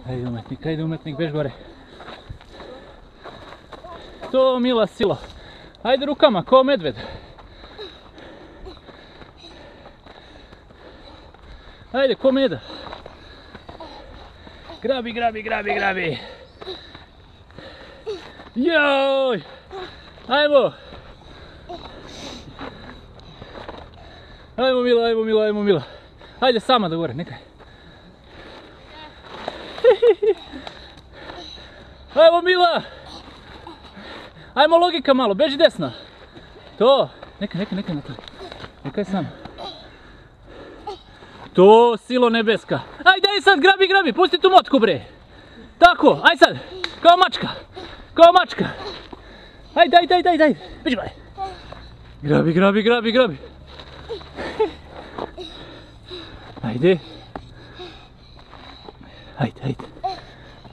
Ajde umetnik, bež gore. To Mila silo. Ajde rukama, ko medved. Ajde, ko meda. Grabi. Joj! Ajmo! Ajmo Mila. Ajde sama da gore, nekaj. Ajmo Mila! Ajmo logika malo, beži desna. To, nekaj Natalija. Nekaj sama. To, silo nebeska. Ajde sad, grabi, pusti tu motku bre. Tako, aj sad, kao mačka. Ajde, beži gore. Grabi. Ajde.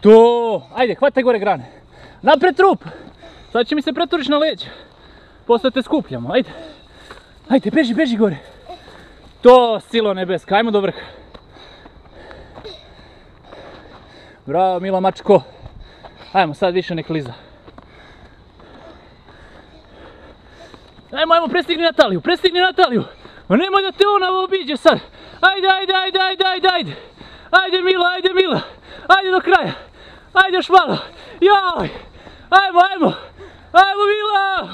To, ajde, hvataj gore grane. Napred trup. Sad će mi se preturiš na leđa. Posle te skupljamo, ajde. Ajde, beži gore. To, silo nebeska, ajmo do vrha. Bravo, Mila mačko. Ajmo, sad više nek liza. Ajmo, prestigni Nataliju. Ma nemoj da te ona obiđe sad. Ajde. Ajde Mila. Ajde do kraja. Ajde još malo. Joj. Ajmo Mila.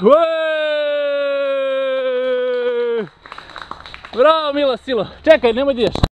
Bravo Mila silo. Čekaj, nemoj da ideš.